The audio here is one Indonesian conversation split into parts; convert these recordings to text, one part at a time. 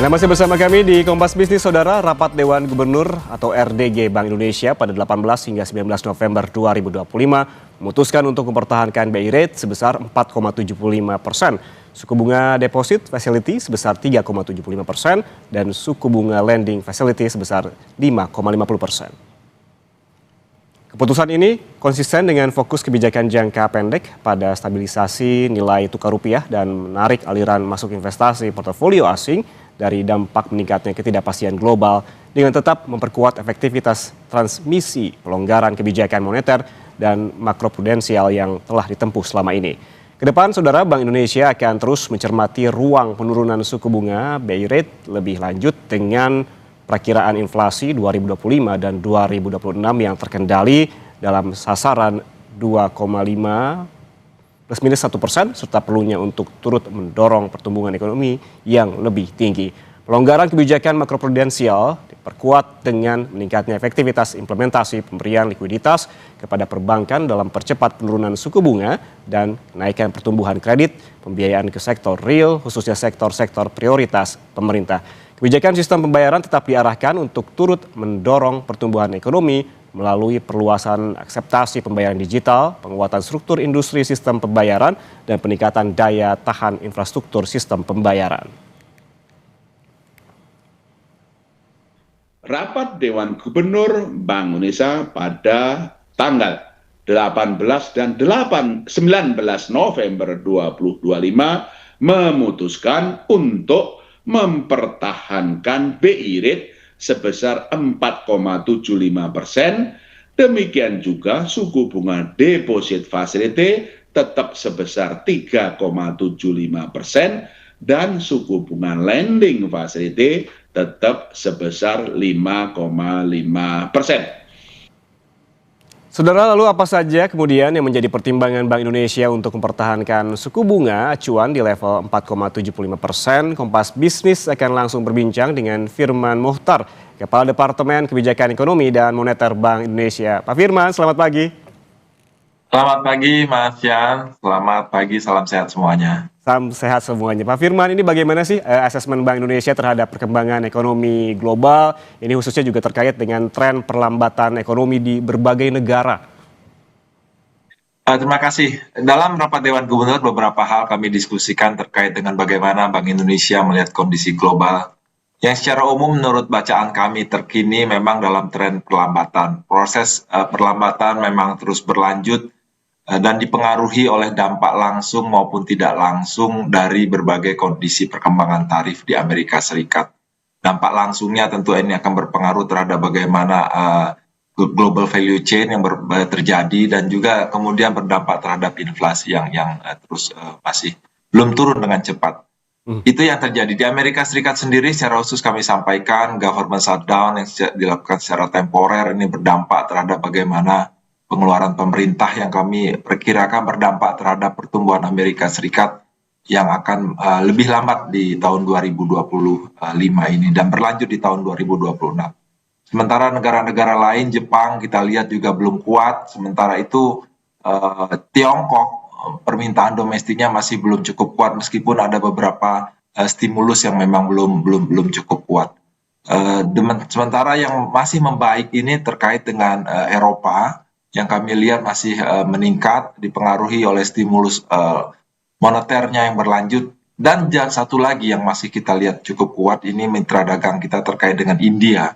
Anda masih bersama kami di Kompas Bisnis, Saudara. Rapat Dewan Gubernur atau RDG Bank Indonesia pada 18 hingga 19 November 2025 memutuskan untuk mempertahankan BI rate sebesar 4,75%, suku bunga deposit facility sebesar 3,75%, dan suku bunga lending facility sebesar 5,50%. Keputusan ini konsisten dengan fokus kebijakan jangka pendek pada stabilisasi nilai tukar rupiah dan menarik aliran masuk investasi portofolio asing dari dampak meningkatnya ketidakpastian global dengan tetap memperkuat efektivitas transmisi pelonggaran kebijakan moneter dan makroprudensial yang telah ditempuh selama ini. Kedepan, Saudara, Bank Indonesia akan terus mencermati ruang penurunan suku bunga BI rate lebih lanjut dengan perakiraan inflasi 2025 dan 2026 yang terkendali dalam sasaran 2,5 ±1% serta perlunya untuk turut mendorong pertumbuhan ekonomi yang lebih tinggi. Pelonggaran kebijakan makroprudensial diperkuat dengan meningkatnya efektivitas implementasi pemberian likuiditas kepada perbankan dalam percepat penurunan suku bunga dan kenaikan pertumbuhan kredit, pembiayaan ke sektor real, khususnya sektor-sektor prioritas pemerintah. Kebijakan sistem pembayaran tetap diarahkan untuk turut mendorong pertumbuhan ekonomi melalui perluasan akseptasi pembayaran digital, penguatan struktur industri sistem pembayaran, dan peningkatan daya tahan infrastruktur sistem pembayaran. Rapat Dewan Gubernur Bank Indonesia pada tanggal 18 dan 19 November 2025 memutuskan untuk mempertahankan BI rate sebesar 4,75%. Demikian juga suku bunga deposit facility tetap sebesar 3,75% dan suku bunga lending facility tetap sebesar 5,5%. Saudara, lalu apa saja kemudian yang menjadi pertimbangan Bank Indonesia untuk mempertahankan suku bunga acuan di level 4,75%? Kompas Bisnis akan langsung berbincang dengan Firman Muhtar, Kepala Departemen Kebijakan Ekonomi dan Moneter Bank Indonesia. Pak Firman, selamat pagi. Selamat pagi Mas Yan, selamat pagi, salam sehat semuanya. Salam sehat semuanya. Pak Firman, ini bagaimana sih asesmen Bank Indonesia terhadap perkembangan ekonomi global? Ini khususnya juga terkait dengan tren perlambatan ekonomi di berbagai negara. Terima kasih. Dalam rapat Dewan Gubernur beberapa hal kami diskusikan terkait dengan bagaimana Bank Indonesia melihat kondisi global. Yang secara umum menurut bacaan kami terkini memang dalam tren perlambatan. Proses perlambatan memang terus berlanjut dan dipengaruhi oleh dampak langsung maupun tidak langsung dari berbagai kondisi perkembangan tarif di Amerika Serikat. Dampak langsungnya tentu ini akan berpengaruh terhadap bagaimana global value chain yang terjadi dan juga kemudian berdampak terhadap inflasi yang terus masih belum turun dengan cepat. Itu yang terjadi di Amerika Serikat sendiri. Secara khusus kami sampaikan government shutdown yang dilakukan secara temporer ini berdampak terhadap bagaimana pengeluaran pemerintah yang kami perkirakan berdampak terhadap pertumbuhan Amerika Serikat yang akan lebih lambat di tahun 2025 ini dan berlanjut di tahun 2026. Sementara negara-negara lain, Jepang kita lihat juga belum kuat. Sementara itu Tiongkok permintaan domestiknya masih belum cukup kuat meskipun ada beberapa stimulus yang memang belum cukup kuat. Sementara yang masih membaik ini terkait dengan Eropa yang kami lihat masih meningkat dipengaruhi oleh stimulus moneternya yang berlanjut. Dan satu lagi yang masih kita lihat cukup kuat ini mitra dagang kita terkait dengan India.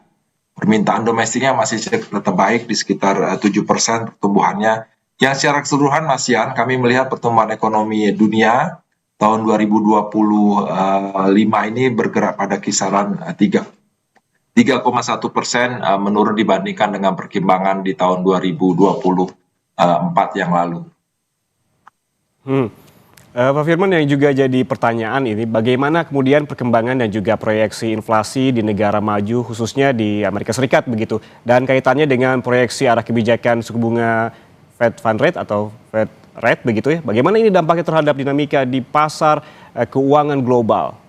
Permintaan domestiknya masih tetap baik di sekitar 7% pertumbuhannya. Yang secara keseluruhan Mas Yan, kami melihat pertumbuhan ekonomi dunia tahun 2025 ini bergerak pada kisaran 3,1% menurun dibandingkan dengan perkembangan di tahun 2024 yang lalu. Pak Firman, yang juga jadi pertanyaan ini, bagaimana kemudian perkembangan dan juga proyeksi inflasi di negara maju khususnya di Amerika Serikat begitu, dan kaitannya dengan proyeksi arah kebijakan suku bunga Fed Fund Rate atau Fed Rate begitu ya, bagaimana ini dampaknya terhadap dinamika di pasar keuangan global?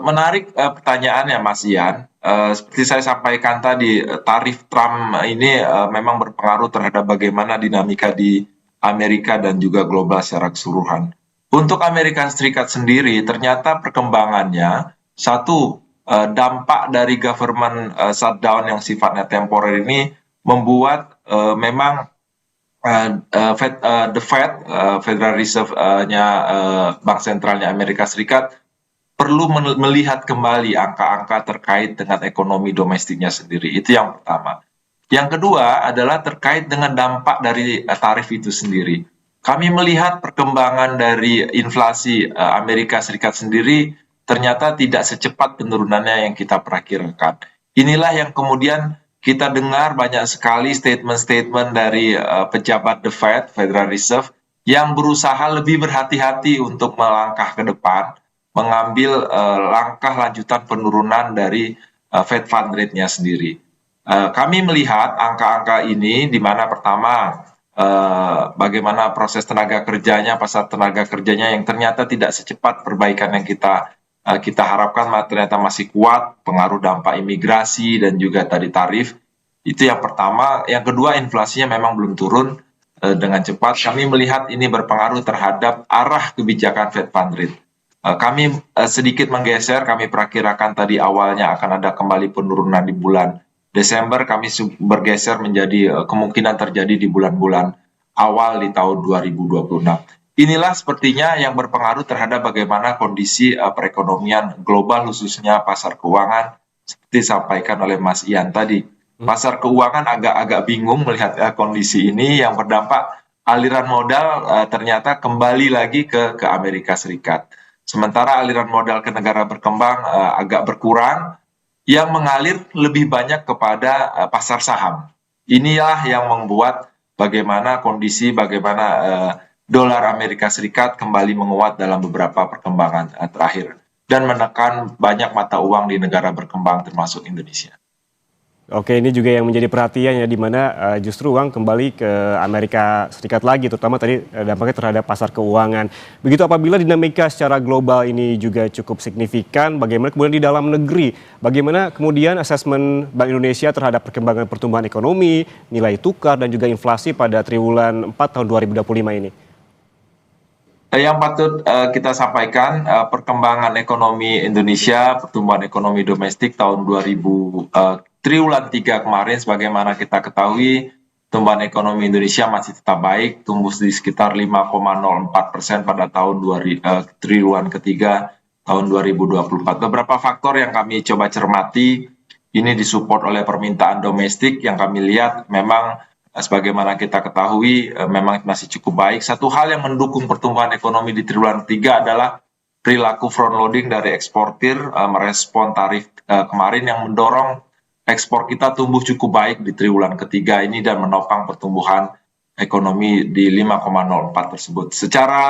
Menarik pertanyaannya Mas Ian. Seperti saya sampaikan tadi, tarif Trump ini memang berpengaruh terhadap bagaimana dinamika di Amerika dan juga global secara keseluruhan. Untuk Amerika Serikat sendiri, ternyata perkembangannya Satu, dampak dari government shutdown yang sifatnya temporer ini membuat memang the Fed, Federal Reserve-nya Bank Sentralnya Amerika Serikat perlu melihat kembali angka-angka terkait dengan ekonomi domestiknya sendiri. Itu yang pertama. Yang kedua adalah terkait dengan dampak dari tarif itu sendiri. Kami melihat perkembangan dari inflasi Amerika Serikat sendiri ternyata tidak secepat penurunannya yang kita perakirakan. Inilah yang kemudian kita dengar banyak sekali statement-statement dari pejabat The Fed, Federal Reserve, yang berusaha lebih berhati-hati untuk melangkah ke depan, mengambil langkah lanjutan penurunan dari Fed Fund Rate-nya sendiri. Kami melihat angka-angka ini di mana pertama bagaimana proses tenaga kerjanya, pasar tenaga kerjanya yang ternyata tidak secepat perbaikan yang kita harapkan ternyata masih kuat, pengaruh dampak imigrasi dan juga tadi tarif. Itu yang pertama. Yang kedua, inflasinya memang belum turun dengan cepat. Kami melihat ini berpengaruh terhadap arah kebijakan Fed Fund Rate. Kami sedikit menggeser, kami perakirakan tadi awalnya akan ada kembali penurunan di bulan Desember, kami bergeser menjadi kemungkinan terjadi di bulan-bulan awal di tahun 2026. Inilah sepertinya yang berpengaruh terhadap bagaimana kondisi perekonomian global, khususnya pasar keuangan, seperti disampaikan oleh Mas Ian tadi. Pasar keuangan agak-agak bingung melihat kondisi ini yang berdampak aliran modal ternyata kembali lagi ke Amerika Serikat. Sementara aliran modal ke negara berkembang agak berkurang, yang mengalir lebih banyak kepada pasar saham. Inilah yang membuat bagaimana dolar Amerika Serikat kembali menguat dalam beberapa perkembangan terakhir dan menekan banyak mata uang di negara berkembang termasuk Indonesia. Oke, ini juga yang menjadi perhatian ya, di mana justru uang kembali ke Amerika Serikat lagi, terutama tadi dampaknya terhadap pasar keuangan. Begitu apabila dinamika secara global ini juga cukup signifikan, bagaimana kemudian di dalam negeri? Bagaimana kemudian asesmen Bank Indonesia terhadap perkembangan pertumbuhan ekonomi, nilai tukar, dan juga inflasi pada triwulan 4 tahun 2025 ini? Yang patut kita sampaikan, perkembangan ekonomi Indonesia, pertumbuhan ekonomi domestik tahun triwulan 3 kemarin, sebagaimana kita ketahui, pertumbuhan ekonomi Indonesia masih tetap baik, tumbuh di sekitar 5,04% pada triwulan ketiga tahun 2024. Beberapa faktor yang kami coba cermati, ini disupport oleh permintaan domestik yang kami lihat memang sebagaimana kita ketahui memang masih cukup baik. Satu hal yang mendukung pertumbuhan ekonomi di triwulan 3 adalah perilaku front loading dari eksportir merespon tarif kemarin yang mendorong ekspor kita tumbuh cukup baik di triwulan ketiga ini dan menopang pertumbuhan ekonomi di 5,04 tersebut. Secara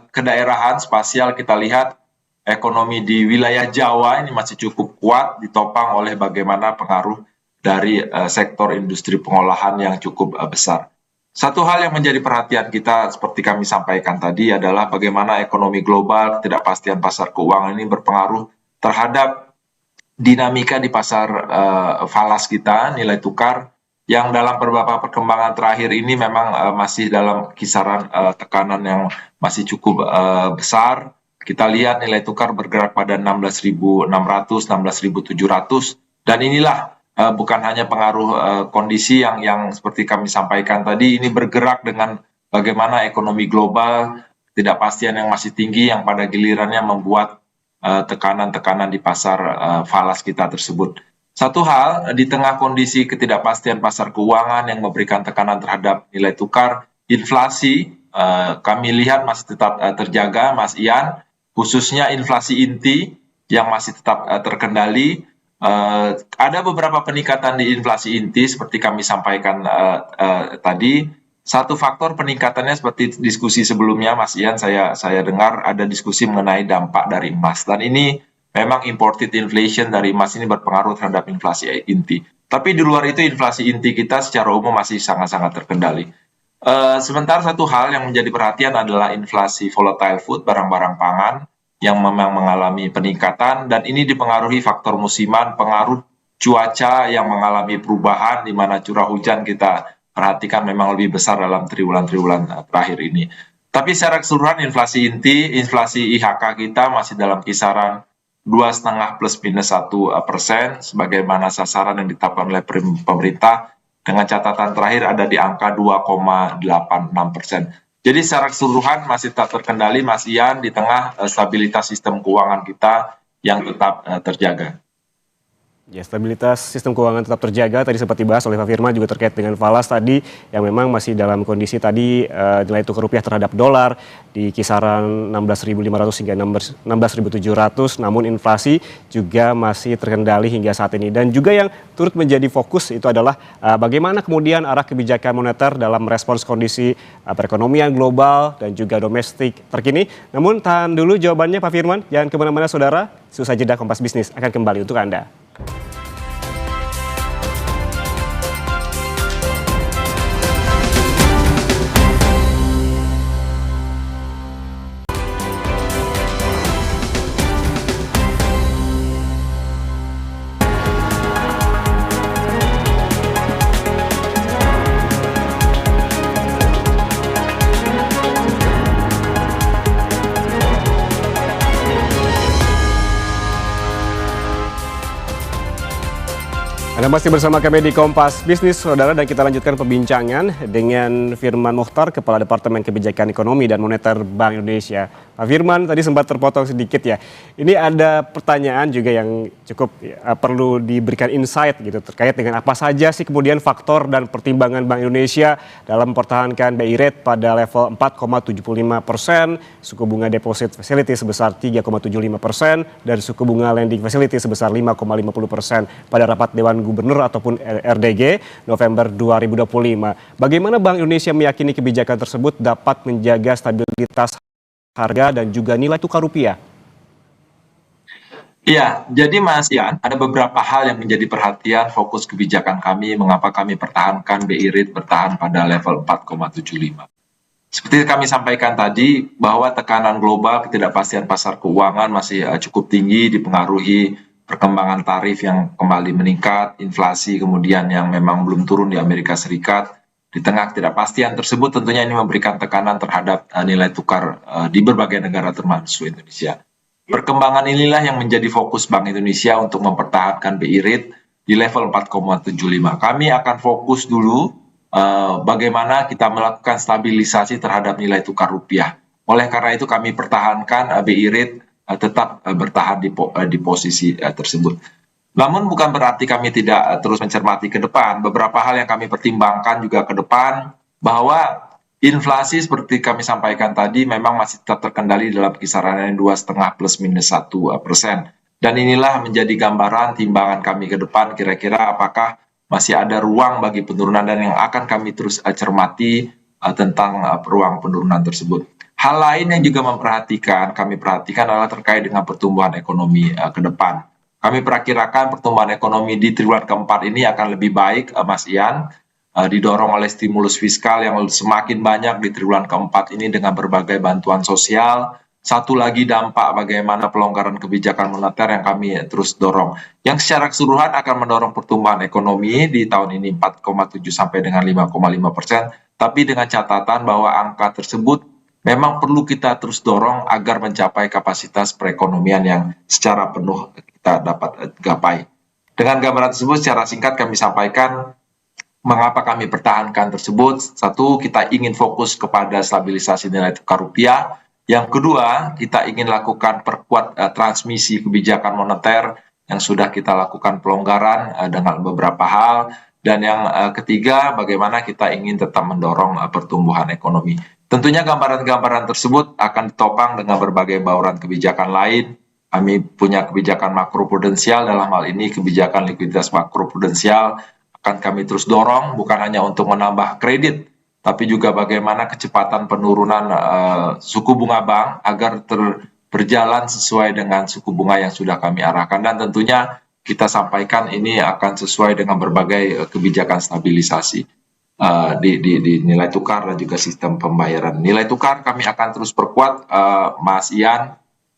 kedaerahan spasial kita lihat ekonomi di wilayah Jawa ini masih cukup kuat ditopang oleh bagaimana pengaruh dari sektor industri pengolahan yang cukup besar. Satu hal yang menjadi perhatian kita seperti kami sampaikan tadi adalah bagaimana ekonomi global, ketidakpastian pasar keuangan ini berpengaruh terhadap dinamika di pasar falas kita, nilai tukar, yang dalam beberapa perkembangan terakhir ini memang masih dalam kisaran tekanan yang masih cukup besar. Kita lihat nilai tukar bergerak pada 16.600, 16.700, dan inilah bukan hanya pengaruh kondisi yang seperti kami sampaikan tadi, ini bergerak dengan bagaimana ekonomi global, ketidakpastian yang masih tinggi yang pada gilirannya membuat tekanan-tekanan di pasar falas kita tersebut. Satu hal, di tengah kondisi ketidakpastian pasar keuangan yang memberikan tekanan terhadap nilai tukar, inflasi kami lihat masih tetap terjaga, Mas Ian, khususnya inflasi inti yang masih tetap terkendali. Ada beberapa peningkatan di inflasi inti seperti kami sampaikan tadi. Satu faktor peningkatannya seperti diskusi sebelumnya, Mas Ian, saya dengar ada diskusi mengenai dampak dari emas. Dan ini memang imported inflation dari emas ini berpengaruh terhadap inflasi inti. Tapi di luar itu inflasi inti kita secara umum masih sangat-sangat terkendali. Sementara satu hal yang menjadi perhatian adalah inflasi volatile food, barang-barang pangan, yang memang mengalami peningkatan. Dan ini dipengaruhi faktor musiman, pengaruh cuaca yang mengalami perubahan, di mana curah hujan kita perhatikan memang lebih besar dalam triwulan-triwulan terakhir ini. Tapi secara keseluruhan inflasi inti, inflasi IHK kita masih dalam kisaran 2,5 plus minus 1%, sebagaimana sasaran yang ditetapkan oleh pemerintah, dengan catatan terakhir ada di angka 2,86%. Jadi secara keseluruhan masih tak terkendali, Mas Ian, di tengah stabilitas sistem keuangan kita yang tetap terjaga. Ya, stabilitas sistem keuangan tetap terjaga. Tadi sempat dibahas oleh Pak Firman juga terkait dengan falas tadi yang memang masih dalam kondisi tadi nilai tukar rupiah terhadap dolar di kisaran 16.500 hingga 16.700, namun inflasi juga masih terkendali hingga saat ini. Dan juga yang turut menjadi fokus itu adalah bagaimana kemudian arah kebijakan moneter dalam merespons kondisi perekonomian global dan juga domestik terkini. Namun tahan dulu jawabannya Pak Firman, jangan kemana-mana saudara. Seusai jeda Kompas Bisnis akan kembali untuk Anda. Anda masih bersama kami di Kompas Bisnis, saudara, dan kita lanjutkan perbincangan dengan Firman Mokhtar, Kepala Departemen Kebijakan Ekonomi dan Moneter Bank Indonesia. Pak Firman, tadi sempat terpotong sedikit ya. Ini ada pertanyaan juga yang cukup perlu diberikan insight gitu terkait dengan apa saja sih kemudian faktor dan pertimbangan Bank Indonesia dalam mempertahankan BI rate pada level 4,75%, suku bunga deposit facility sebesar 3,75%, dan suku bunga lending facility sebesar 5,50% pada rapat Dewan Gubernur ataupun RDG November 2025. Bagaimana Bank Indonesia meyakini kebijakan tersebut dapat menjaga stabilitas harga dan juga nilai tukar rupiah? Iya, jadi Mas Ian, ada beberapa hal yang menjadi perhatian fokus kebijakan kami, mengapa kami pertahankan BI rate bertahan pada level 4,75. Seperti kami sampaikan tadi, bahwa tekanan global ketidakpastian pasar keuangan masih cukup tinggi, dipengaruhi perkembangan tarif yang kembali meningkat, inflasi kemudian yang memang belum turun di Amerika Serikat. Di tengah ketidakpastian tersebut tentunya ini memberikan tekanan terhadap nilai tukar di berbagai negara termasuk Indonesia. Perkembangan inilah yang menjadi fokus Bank Indonesia untuk mempertahankan BI rate di level 4,75. Kami akan fokus dulu bagaimana kita melakukan stabilisasi terhadap nilai tukar rupiah. Oleh karena itu kami pertahankan BI rate tetap bertahan di posisi tersebut. Namun bukan berarti kami tidak terus mencermati ke depan. Beberapa hal yang kami pertimbangkan juga ke depan, bahwa inflasi seperti kami sampaikan tadi memang masih tetap terkendali dalam kisaran 2,5 plus minus 1%. Dan inilah menjadi gambaran timbangan kami ke depan, kira-kira apakah masih ada ruang bagi penurunan, dan yang akan kami terus cermati tentang ruang penurunan tersebut. Hal lain yang juga kami perhatikan adalah terkait dengan pertumbuhan ekonomi ke depan. Kami perakirakan pertumbuhan ekonomi di triwulan keempat ini akan lebih baik, Mas Ian, didorong oleh stimulus fiskal yang semakin banyak di triwulan keempat ini dengan berbagai bantuan sosial. Satu lagi dampak bagaimana pelonggaran kebijakan moneter yang kami terus dorong, yang secara keseluruhan akan mendorong pertumbuhan ekonomi di tahun ini 4,7 sampai dengan 5,5%, tapi dengan catatan bahwa angka tersebut memang perlu kita terus dorong agar mencapai kapasitas perekonomian yang secara penuh kita dapat gapai. Dengan gambaran tersebut secara singkat kami sampaikan mengapa kami pertahankan tersebut. Satu, kita ingin fokus kepada stabilisasi nilai tukar rupiah. Yang kedua, kita ingin lakukan perkuat transmisi kebijakan moneter yang sudah kita lakukan pelonggaran dengan beberapa hal. Dan yang ketiga, bagaimana kita ingin tetap mendorong pertumbuhan ekonomi. Tentunya gambaran-gambaran tersebut akan ditopang dengan berbagai bauran kebijakan lain. Kami punya kebijakan makroprudensial, dalam hal ini kebijakan likuiditas makroprudensial akan kami terus dorong, bukan hanya untuk menambah kredit, tapi juga bagaimana kecepatan penurunan suku bunga bank agar berjalan sesuai dengan suku bunga yang sudah kami arahkan. Dan tentunya kita sampaikan ini akan sesuai dengan berbagai kebijakan stabilisasi di nilai tukar dan juga sistem pembayaran. Nilai tukar kami akan terus perkuat, Mas Ian.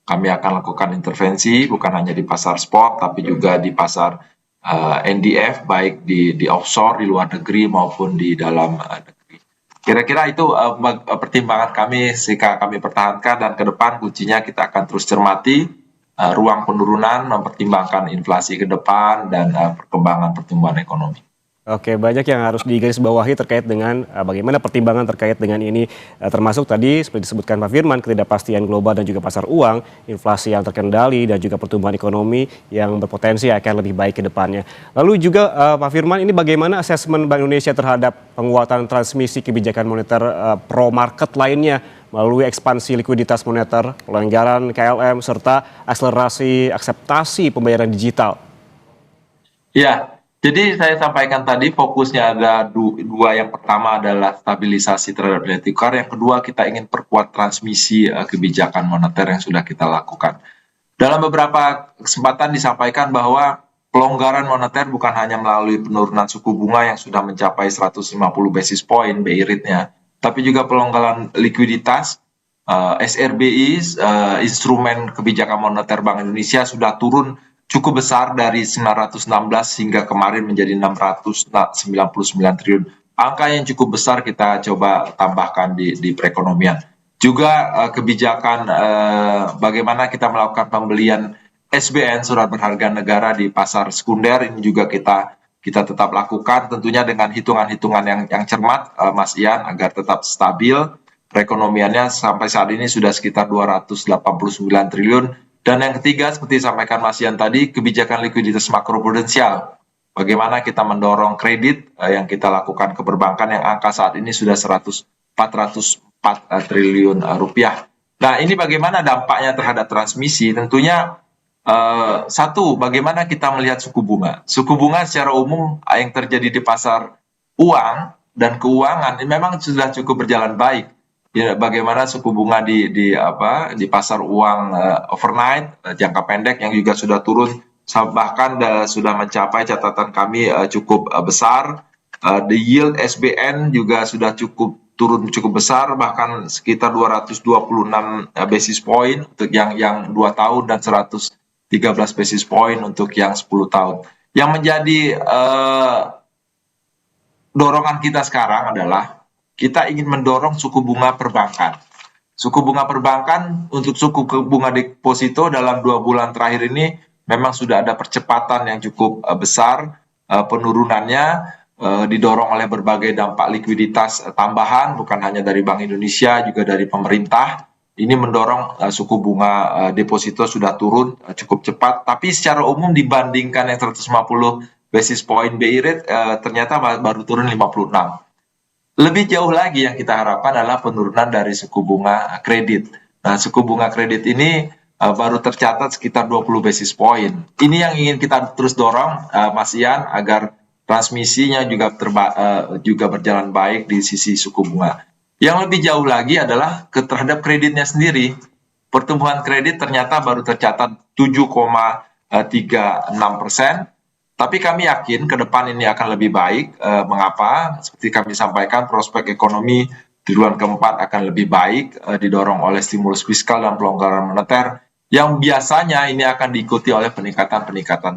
Kami akan lakukan intervensi bukan hanya di pasar spot, tapi juga di pasar NDF, baik di offshore, di luar negeri maupun di dalam negeri. Kira-kira itu pertimbangan kami sehingga kami pertahankan, dan ke depan kuncinya kita akan terus cermati ruang penurunan, mempertimbangkan inflasi ke depan dan perkembangan pertumbuhan ekonomi. Oke, banyak yang harus digarisbawahi terkait dengan bagaimana pertimbangan terkait dengan ini, termasuk tadi seperti disebutkan Pak Firman, ketidakpastian global dan juga pasar uang, inflasi yang terkendali dan juga pertumbuhan ekonomi yang berpotensi akan lebih baik ke depannya. Lalu juga Pak Firman, ini bagaimana asesmen Bank Indonesia terhadap penguatan transmisi kebijakan moneter pro market lainnya melalui ekspansi likuiditas moneter, pelonggaran KLM serta akselerasi akseptasi pembayaran digital? Ya, jadi saya sampaikan tadi fokusnya ada dua. Yang pertama adalah stabilisasi terhadap nilai tukar. Yang kedua kita ingin perkuat transmisi kebijakan moneter yang sudah kita lakukan. Dalam beberapa kesempatan disampaikan bahwa pelonggaran moneter bukan hanya melalui penurunan suku bunga yang sudah mencapai 150 basis point BI rate-nya, tapi juga pelonggaran likuiditas. SRBI, instrumen kebijakan moneter Bank Indonesia sudah turun cukup besar dari 916 hingga kemarin menjadi 699 triliun. Angka yang cukup besar kita coba tambahkan di perekonomian. Juga kebijakan bagaimana kita melakukan pembelian SBN, surat berharga negara, di pasar sekunder, ini juga kita tetap lakukan, tentunya dengan hitungan-hitungan yang cermat, Mas Ian, agar tetap stabil. Perekonomiannya sampai saat ini sudah sekitar 289 triliun. Dan yang ketiga, seperti disampaikan Mas Ian tadi, kebijakan likuiditas makroprudensial. Bagaimana kita mendorong kredit yang kita lakukan ke perbankan yang angka saat ini sudah 404 triliun rupiah. Nah, ini bagaimana dampaknya terhadap transmisi? Tentunya satu, bagaimana kita melihat suku bunga. Suku bunga secara umum yang terjadi di pasar uang dan keuangan ini memang sudah cukup berjalan baik. Ya, bagaimana suku bunga di pasar uang overnight jangka pendek yang juga sudah turun, bahkan sudah mencapai catatan kami cukup besar. The yield SBN juga sudah turun cukup besar, bahkan sekitar 226 basis point untuk yang 2 tahun dan 113 basis point untuk yang 10 tahun. Yang menjadi dorongan kita sekarang adalah kita ingin mendorong suku bunga perbankan. Suku bunga perbankan untuk suku bunga deposito dalam 2 bulan terakhir ini memang sudah ada percepatan yang cukup besar. Penurunannya didorong oleh berbagai dampak likuiditas tambahan, bukan hanya dari Bank Indonesia, juga dari pemerintah. Ini mendorong suku bunga deposito sudah turun cukup cepat. Tapi secara umum dibandingkan yang 150 basis point BI rate, ternyata baru turun 56. Lebih jauh lagi yang kita harapkan adalah penurunan dari suku bunga kredit. Nah, suku bunga kredit ini baru tercatat sekitar 20 basis point. Ini yang ingin kita terus dorong, Mas Ian, agar transmisinya juga berjalan baik di sisi suku bunga. Yang lebih jauh lagi adalah terhadap kreditnya sendiri. Pertumbuhan kredit ternyata baru tercatat 7,36%. Tapi kami yakin ke depan ini akan lebih baik. Mengapa? Seperti kami sampaikan, prospek ekonomi di triwulan keempat akan lebih baik, didorong oleh stimulus fiskal dan pelonggaran moneter, yang biasanya ini akan diikuti oleh peningkatan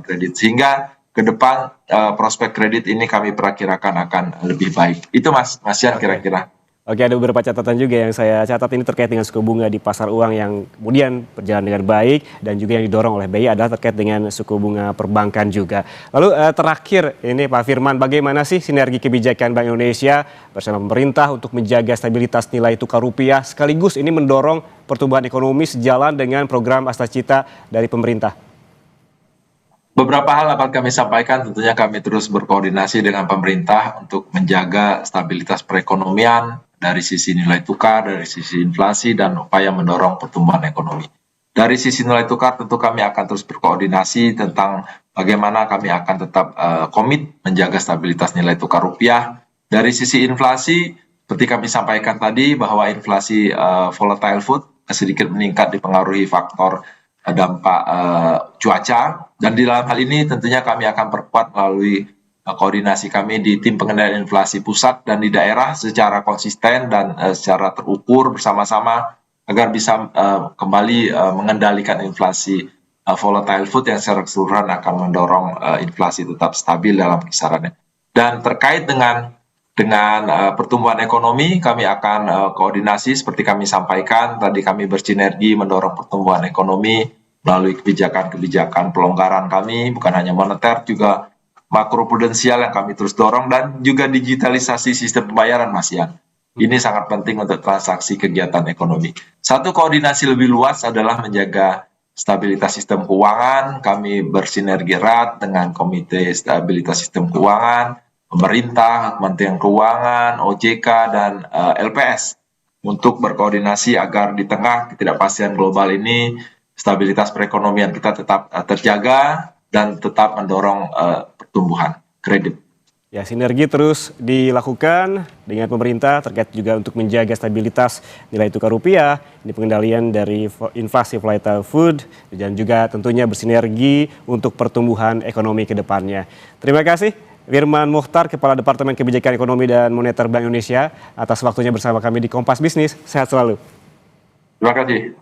kredit. Sehingga ke depan prospek kredit ini kami perakirakan akan lebih baik. Itu Mas Yan kira-kira. Oke, ada beberapa catatan juga yang saya catat ini terkait dengan suku bunga di pasar uang yang kemudian berjalan dengan baik dan juga yang didorong oleh BI adalah terkait dengan suku bunga perbankan juga. Lalu terakhir ini Pak Firman, bagaimana sih sinergi kebijakan Bank Indonesia bersama pemerintah untuk menjaga stabilitas nilai tukar rupiah sekaligus ini mendorong pertumbuhan ekonomi sejalan dengan program Astacita dari pemerintah? Beberapa hal dapat kami sampaikan, tentunya kami terus berkoordinasi dengan pemerintah untuk menjaga stabilitas perekonomian dari sisi nilai tukar, dari sisi inflasi, dan upaya mendorong pertumbuhan ekonomi. Dari sisi nilai tukar tentu kami akan terus berkoordinasi tentang bagaimana kami akan tetap komit menjaga stabilitas nilai tukar rupiah. Dari sisi inflasi, seperti kami sampaikan tadi bahwa inflasi volatile food sedikit meningkat dipengaruhi faktor dampak cuaca, dan di dalam hal ini tentunya kami akan perkuat melalui koordinasi kami di tim pengendalian inflasi pusat dan di daerah secara konsisten dan secara terukur bersama-sama agar bisa kembali mengendalikan inflasi volatile food yang secara keseluruhan akan mendorong inflasi tetap stabil dalam kisarannya. Dan terkait dengan pertumbuhan ekonomi, kami akan koordinasi seperti kami sampaikan tadi, kami bersinergi mendorong pertumbuhan ekonomi melalui kebijakan-kebijakan pelonggaran kami, bukan hanya moneter, juga makroprudensial yang kami terus dorong, dan juga digitalisasi sistem pembayaran, Mas Ian. Ini sangat penting untuk transaksi kegiatan ekonomi. Satu, koordinasi lebih luas adalah menjaga stabilitas sistem keuangan. Kami bersinergi erat dengan Komite Stabilitas Sistem Keuangan, pemerintah, Kementerian Keuangan, OJK, dan LPS untuk berkoordinasi agar di tengah ketidakpastian global ini stabilitas perekonomian kita tetap terjaga dan tetap mendorong pertumbuhan kredit. Ya, sinergi terus dilakukan dengan pemerintah terkait juga untuk menjaga stabilitas nilai tukar rupiah, ini pengendalian dari inflasi volatile food, dan juga tentunya bersinergi untuk pertumbuhan ekonomi ke depannya. Terima kasih Firman Mukhtar, Kepala Departemen Kebijakan Ekonomi dan Moneter Bank Indonesia, atas waktunya bersama kami di Kompas Bisnis. Sehat selalu. Terima kasih.